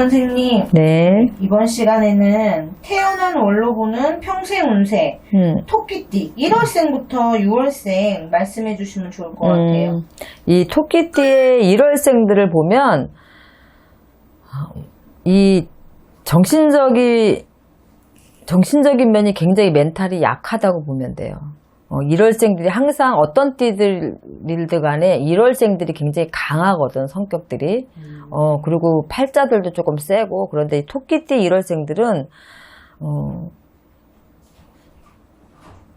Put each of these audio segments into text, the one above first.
선생님, 네. 이번 시간에는 태어난 월로 보는 평생 운세, 토끼띠 1월생부터 6월생 말씀해 주시면 좋을 것 같아요. 이 토끼띠의 1월생들을 보면 이 정신적인 면이 굉장히 멘탈이 약하다고 보면 돼요. 1월생들이 항상 어떤 띠들이든 간에 1월생들이 굉장히 강하거든, 성격들이. 그리고 팔자들도 조금 세고. 그런데 이 토끼띠 1월생들은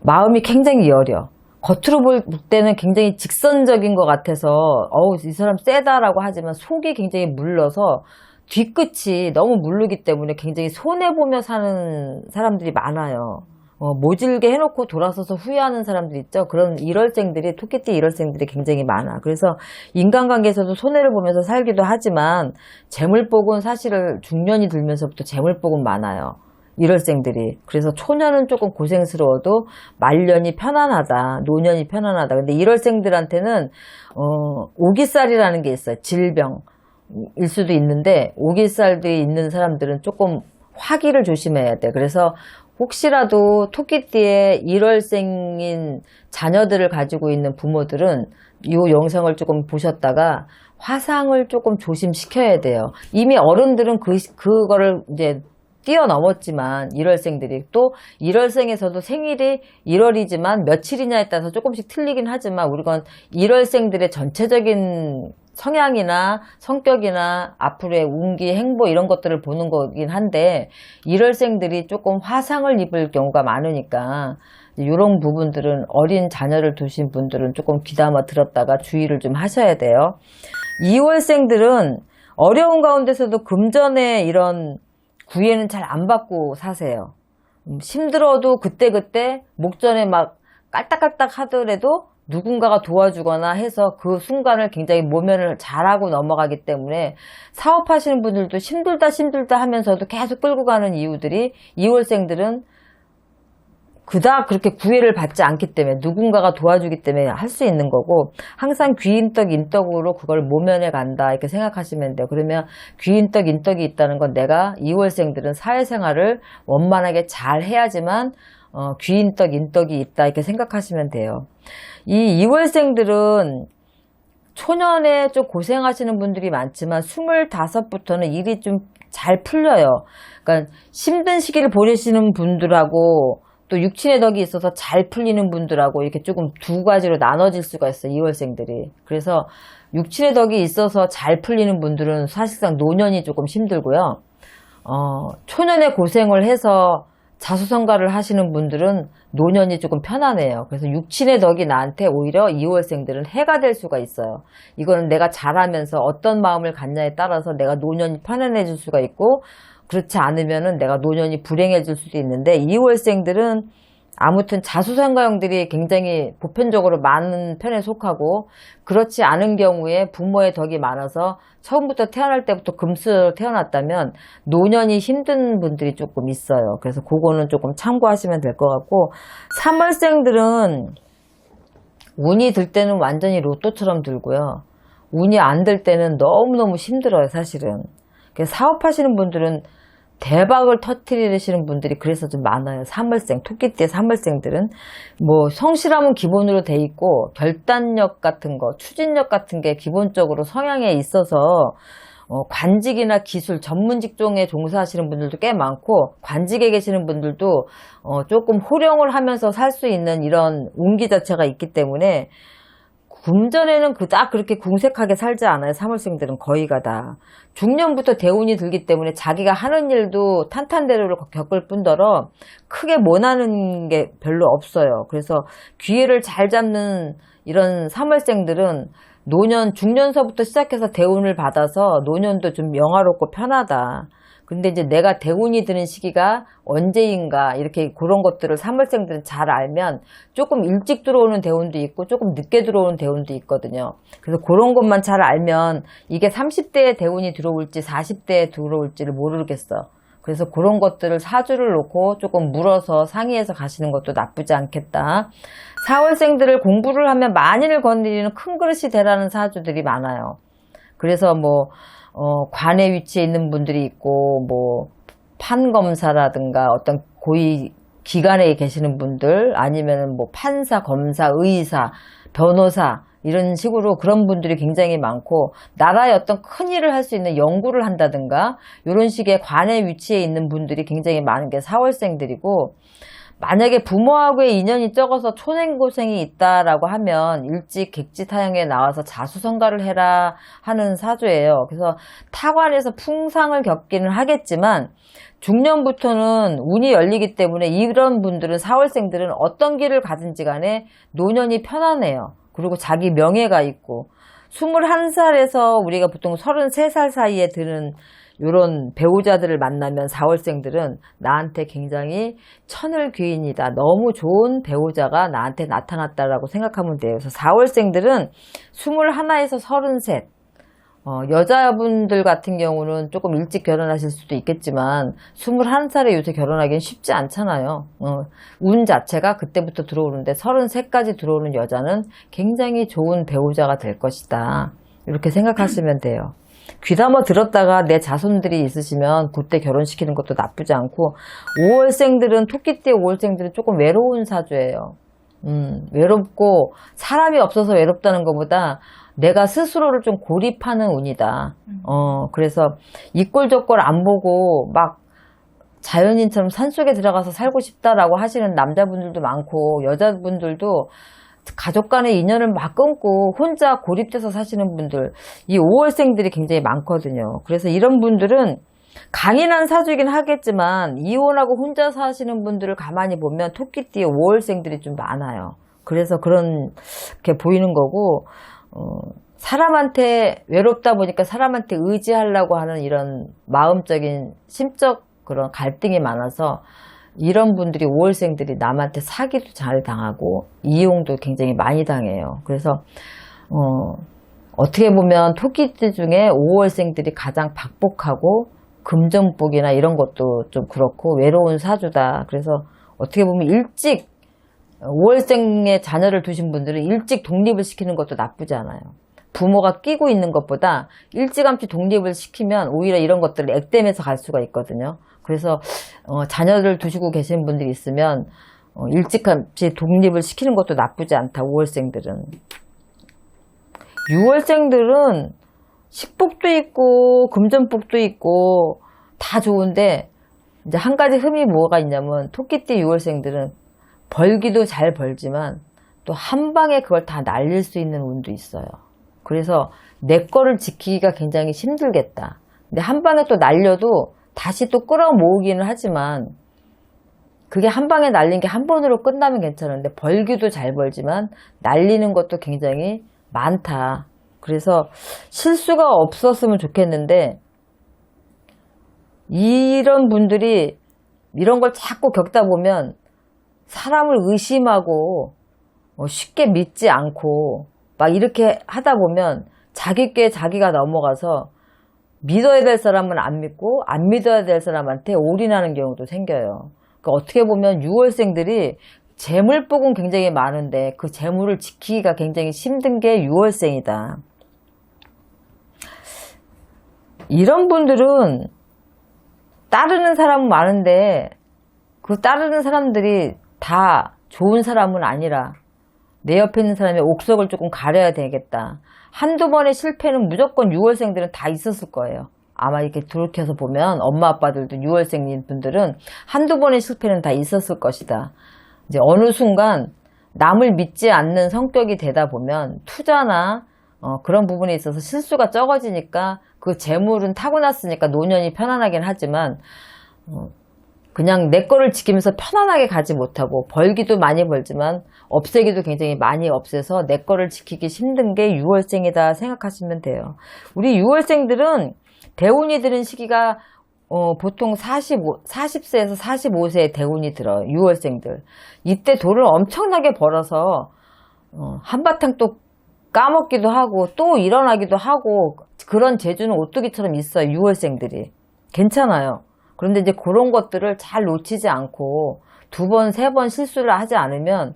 마음이 굉장히 여려. 겉으로 볼 때는 굉장히 직선적인 것 같아서 이 사람 세다라고 하지만 속이 굉장히 물러서 뒤끝이 너무 물르기 때문에 굉장히 손해보며 사는 사람들이 많아요. 모질게 해놓고 돌아서서 후회하는 사람들 있죠. 그런 1월생들이, 토끼띠 1월생들이 굉장히 많아. 그래서 인간관계에서도 손해를 보면서 살기도 하지만 재물복은 사실 중년이 들면서부터 재물복은 많아요. 1월생들이. 그래서 초년은 조금 고생스러워도 말년이 편안하다. 노년이 편안하다. 근데 1월생들한테는 오기살이라는 게 있어요. 질병. 일 수도 있는데 오기살들이 있는 사람들은 조금 화기를 조심해야 돼. 그래서 혹시라도 토끼띠의 1월생인 자녀들을 가지고 있는 부모들은 이 영상을 조금 보셨다가 화상을 조금 조심시켜야 돼요. 이미 어른들은 그거를 이제 뛰어넘었지만 1월생들이 또 1월생에서도 생일이 1월이지만 며칠이냐에 따라서 조금씩 틀리긴 하지만 우리가 1월생들의 전체적인 성향이나 성격이나 앞으로의 운기, 행보 이런 것들을 보는 거긴 한데 1월생들이 조금 화상을 입을 경우가 많으니까 이런 부분들은 어린 자녀를 두신 분들은 조금 귀담아 들었다가 주의를 좀 하셔야 돼요. 2월생들은 어려운 가운데서도 금전의 이런 구애는 잘 안 받고 사세요. 힘들어도 그때그때 목전에 막 깔딱깔딱 하더라도 누군가가 도와주거나 해서 그 순간을 굉장히 모면을 잘하고 넘어가기 때문에 사업하시는 분들도 힘들다 하면서도 계속 끌고 가는 이유들이 2월생들은 그닥 그렇게 구애를 받지 않기 때문에 누군가가 도와주기 때문에 할 수 있는 거고 항상 귀인떡 인떡으로 그걸 모면해 간다 이렇게 생각하시면 돼요. 그러면 귀인떡 인떡이 있다는 건 내가 2월생들은 사회생활을 원만하게 잘 해야지만 귀인떡 인떡이 있다 이렇게 생각하시면 돼요. 이 2월생들은 초년에 좀 고생하시는 분들이 많지만 25부터는 일이 좀 잘 풀려요. 그러니까 힘든 시기를 보내시는 분들하고 또 육친의 덕이 있어서 잘 풀리는 분들하고 이렇게 조금 두 가지로 나눠질 수가 있어요. 2월생들이. 그래서 육친의 덕이 있어서 잘 풀리는 분들은 사실상 노년이 조금 힘들고요. 초년에 고생을 해서 자수성가를 하시는 분들은 노년이 조금 편안해요. 그래서 육친의 덕이 나한테 오히려 2월생들은 해가 될 수가 있어요. 이거는 내가 잘하면서 어떤 마음을 갖냐에 따라서 내가 노년이 편안해질 수가 있고 그렇지 않으면은 내가 노년이 불행해질 수도 있는데 2월생들은 아무튼 자수성가형들이 굉장히 보편적으로 많은 편에 속하고 그렇지 않은 경우에 부모의 덕이 많아서 처음부터 태어날 때부터 금수저로 태어났다면 노년이 힘든 분들이 조금 있어요. 그래서 그거는 조금 참고하시면 될 것 같고 3월생들은 운이 들 때는 완전히 로또처럼 들고요. 운이 안 들 때는 너무너무 힘들어요. 사실은. 그래서 사업하시는 분들은 대박을 터뜨리시는 분들이 그래서 좀 많아요. 3월생, 토끼띠의 3월생들은 뭐 성실함은 기본으로 돼 있고 결단력 같은 거, 추진력 같은 게 기본적으로 성향에 있어서 관직이나 기술, 전문 직종에 종사하시는 분들도 꽤 많고 관직에 계시는 분들도 조금 호령을 하면서 살 수 있는 이런 운기 자체가 있기 때문에 금전에는 그닥 그렇게 궁색하게 살지 않아요. 3월생들은 거의가 다. 중년부터 대운이 들기 때문에 자기가 하는 일도 탄탄대로를 겪을 뿐더러 크게 못하는 게 별로 없어요. 그래서 기회를 잘 잡는 이런 3월생들은 노년, 중년서부터 시작해서 대운을 받아서 노년도 좀 영화롭고 편하다. 근데 이제 내가 대운이 드는 시기가 언제인가 이렇게 그런 것들을 3월생들은 잘 알면 조금 일찍 들어오는 대운도 있고 조금 늦게 들어오는 대운도 있거든요. 그래서 그런 것만 잘 알면 이게 30대에 대운이 들어올지 40대에 들어올지를 모르겠어. 그래서 그런 것들을 사주를 놓고 조금 물어서 상의해서 가시는 것도 나쁘지 않겠다. 4월생들을 공부를 하면 만인을 거느리는 큰 그릇이 되라는 사주들이 많아요. 그래서 뭐 관에 위치해 있는 분들이 있고 뭐 판검사라든가 어떤 고위 기관에 계시는 분들 아니면 뭐 판사, 검사, 의사, 변호사 이런 식으로 그런 분들이 굉장히 많고 나라의 어떤 큰 일을 할 수 있는 연구를 한다든가 이런 식의 관에 위치해 있는 분들이 굉장히 많은 게 4월생들이고 만약에 부모하고의 인연이 적어서 초생고생이 있다라고 하면 일찍 객지타영에 나와서 자수성가를 해라 하는 사주예요. 그래서 타관에서 풍상을 겪기는 하겠지만 중년부터는 운이 열리기 때문에 이런 분들은 4월생들은 어떤 길을 가든지 간에 노년이 편안해요. 그리고 자기 명예가 있고 21살에서 우리가 보통 33살 사이에 드는 이런 배우자들을 만나면 4월생들은 나한테 굉장히 천을귀인이다. 너무 좋은 배우자가 나한테 나타났다라고 생각하면 돼요. 그래서 4월생들은 21에서 33 여자분들 같은 경우는 조금 일찍 결혼하실 수도 있겠지만 21살에 요새 결혼하기는 쉽지 않잖아요. 운 자체가 그때부터 들어오는데 33까지 들어오는 여자는 굉장히 좋은 배우자가 될 것이다. 이렇게 생각하시면 돼요. 귀담아 들었다가 내 자손들이 있으시면 그때 결혼시키는 것도 나쁘지 않고 5월생들은 토끼띠 5월생들은 조금 외로운 사주예요. 외롭고 사람이 없어서 외롭다는 것보다 내가 스스로를 좀 고립하는 운이다. 그래서 이꼴저꼴 안 보고 막 자연인처럼 산속에 들어가서 살고 싶다라고 하시는 남자분들도 많고 여자분들도 가족 간의 인연을 막 끊고 혼자 고립돼서 사시는 분들 이 5월생들이 굉장히 많거든요. 그래서 이런 분들은 강인한 사주이긴 하겠지만 이혼하고 혼자 사시는 분들을 가만히 보면 토끼띠 5월생들이 좀 많아요. 그래서 그렇게 보이는 거고 사람한테 외롭다 보니까 사람한테 의지하려고 하는 이런 마음적인 심적 그런 갈등이 많아서 이런 분들이 5월생들이 남한테 사기도 잘 당하고 이용도 굉장히 많이 당해요. 그래서 어떻게 보면 토끼띠 중에 5월생들이 가장 박복하고 금전복이나 이런 것도 좀 그렇고 외로운 사주다. 그래서 어떻게 보면 일찍 5월생의 자녀를 두신 분들은 일찍 독립을 시키는 것도 나쁘지 않아요. 부모가 끼고 있는 것보다 일찌감치 독립을 시키면 오히려 이런 것들을 액땜해서 갈 수가 있거든요. 그래서 자녀를 두시고 계신 분들이 있으면 일찌감치 독립을 시키는 것도 나쁘지 않다. 5월생들은. 6월생들은 식복도 있고 금전복도 있고 다 좋은데 이제 한 가지 흠이 뭐가 있냐면 토끼띠 6월생들은 벌기도 잘 벌지만 또 한 방에 그걸 다 날릴 수 있는 운도 있어요. 그래서 내 거를 지키기가 굉장히 힘들겠다. 근데 한 방에 또 날려도 다시 또 끌어모으기는 하지만 그게 한 방에 날린 게 한 번으로 끝나면 괜찮은데 벌기도 잘 벌지만 날리는 것도 굉장히 많다. 그래서 실수가 없었으면 좋겠는데 이런 분들이 이런 걸 자꾸 겪다 보면 사람을 의심하고 쉽게 믿지 않고 막 이렇게 하다 보면 자기 꾀 자기가 넘어가서 믿어야 될 사람은 안 믿고 안 믿어야 될 사람한테 올인하는 경우도 생겨요. 그러니까 어떻게 보면 6월생들이 재물복은 굉장히 많은데 그 재물을 지키기가 굉장히 힘든 게 6월생이다. 이런 분들은 따르는 사람은 많은데 그 따르는 사람들이 다 좋은 사람은 아니라 내 옆에 있는 사람의 옥석을 조금 가려야 되겠다. 한두 번의 실패는 무조건 6월생들은 다 있었을 거예요. 아마 이렇게 돌이켜서 보면 엄마 아빠들도 6월생인 분들은 한두 번의 실패는 다 있었을 것이다. 이제 어느 순간 남을 믿지 않는 성격이 되다 보면 투자나 그런 부분에 있어서 실수가 적어지니까 그 재물은 타고났으니까 노년이 편안하긴 하지만 그냥 내 거를 지키면서 편안하게 가지 못하고 벌기도 많이 벌지만 없애기도 굉장히 많이 없애서 내 거를 지키기 힘든 게 6월생이다 생각하시면 돼요. 우리 6월생들은 대운이 드는 시기가 보통 40세에서 45세에 대운이 들어요. 6월생들. 이때 돈을 엄청나게 벌어서 한바탕 또 까먹기도 하고 또 일어나기도 하고 그런 재주는 오뚜기처럼 있어요. 6월생들이. 괜찮아요. 그런데 이제 그런 것들을 잘 놓치지 않고 두 번, 세 번 실수를 하지 않으면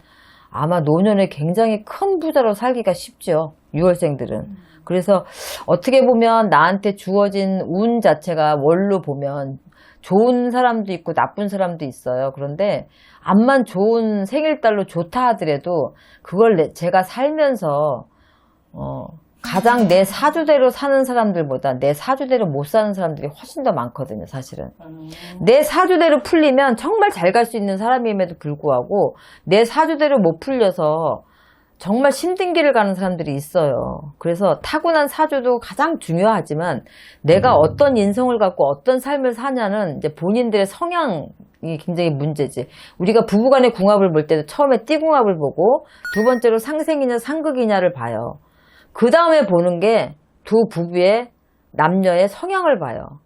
아마 노년에 굉장히 큰 부자로 살기가 쉽죠. 6월생들은. 그래서 어떻게 보면 나한테 주어진 운 자체가 월로 보면 좋은 사람도 있고 나쁜 사람도 있어요. 그런데 암만 좋은 생일달로 좋다 하더라도 그걸 제가 살면서 가장 내 사주대로 사는 사람들보다 내 사주대로 못 사는 사람들이 훨씬 더 많거든요, 사실은. 내 사주대로 풀리면 정말 잘 갈 수 있는 사람임에도 불구하고 내 사주대로 못 풀려서 정말 힘든 길을 가는 사람들이 있어요. 그래서 타고난 사주도 가장 중요하지만 내가 어떤 인성을 갖고 어떤 삶을 사냐는 이제 본인들의 성향이 굉장히 문제지. 우리가 부부간의 궁합을 볼 때도 처음에 띠궁합을 보고 두 번째로 상생이냐 상극이냐를 봐요. 그 다음에 보는 게 두 부부의 남녀의 성향을 봐요.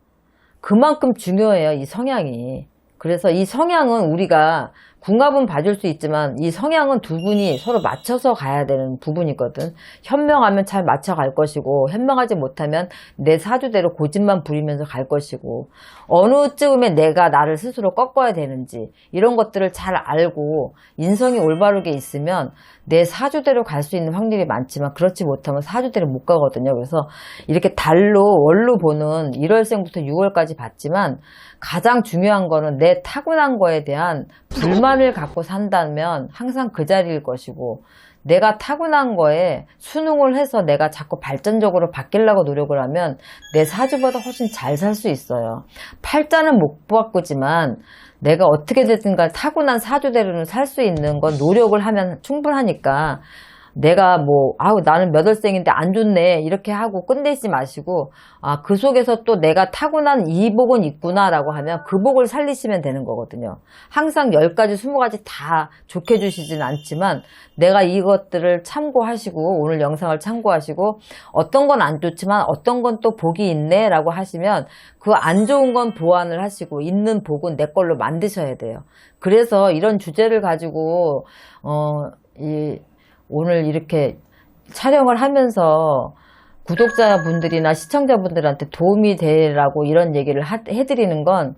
그만큼 중요해요, 이 성향이. 그래서 이 성향은 우리가 궁합은 봐줄 수 있지만 이 성향은 두 분이 서로 맞춰서 가야 되는 부분이거든. 현명하면 잘 맞춰갈 것이고 현명하지 못하면 내 사주대로 고집만 부리면서 갈 것이고 어느 쯤에 내가 나를 스스로 꺾어야 되는지 이런 것들을 잘 알고 인성이 올바르게 있으면 내 사주대로 갈 수 있는 확률이 많지만 그렇지 못하면 사주대로 못 가거든요. 그래서 이렇게 달로 월로 보는 1월생부터 6월까지 봤지만 가장 중요한 거는 내 타고난 거에 대한 불만을 갖고 산다면 항상 그 자리일 것이고 내가 타고난 거에 순응을 해서 내가 자꾸 발전적으로 바뀌려고 노력을 하면 내 사주보다 훨씬 잘 살 수 있어요. 팔자는 못 바꾸지만 내가 어떻게 됐든가 타고난 사주대로는 살 수 있는 건 노력을 하면 충분하니까 내가 나는 몇 월생인데 안 좋네 이렇게 하고 끝내지 마시고 그 속에서 또 내가 타고난 이 복은 있구나라고 하면 그 복을 살리시면 되는 거거든요. 항상 10가지 20가지 다 좋게 주시진 않지만 내가 이것들을 참고하시고 오늘 영상을 참고하시고 어떤 건 안 좋지만 어떤 건 또 복이 있네 라고 하시면 그 안 좋은 건 보완을 하시고 있는 복은 내 걸로 만드셔야 돼요. 그래서 이런 주제를 가지고 오늘 이렇게 촬영을 하면서 구독자분들이나 시청자분들한테 도움이 되라고 이런 얘기를 해드리는 건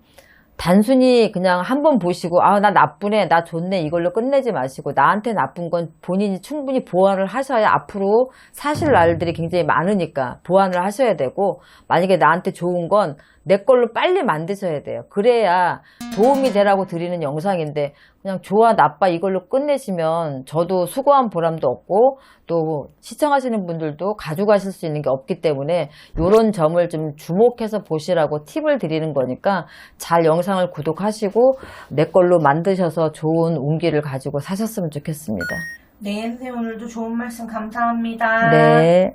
단순히 그냥 한번 보시고 나 나쁘네 나 좋네 이걸로 끝내지 마시고 나한테 나쁜 건 본인이 충분히 보완을 하셔야 앞으로 사실 날들이 굉장히 많으니까 보완을 하셔야 되고 만약에 나한테 좋은 건 내 걸로 빨리 만드셔야 돼요. 그래야 도움이 되라고 드리는 영상인데 그냥 좋아 나빠 이걸로 끝내시면 저도 수고한 보람도 없고 또 시청하시는 분들도 가져가실 수 있는 게 없기 때문에 이런 점을 좀 주목해서 보시라고 팁을 드리는 거니까 잘 영상을 구독하시고 내 걸로 만드셔서 좋은 운기를 가지고 사셨으면 좋겠습니다. 네, 선생님 오늘도 좋은 말씀 감사합니다. 네.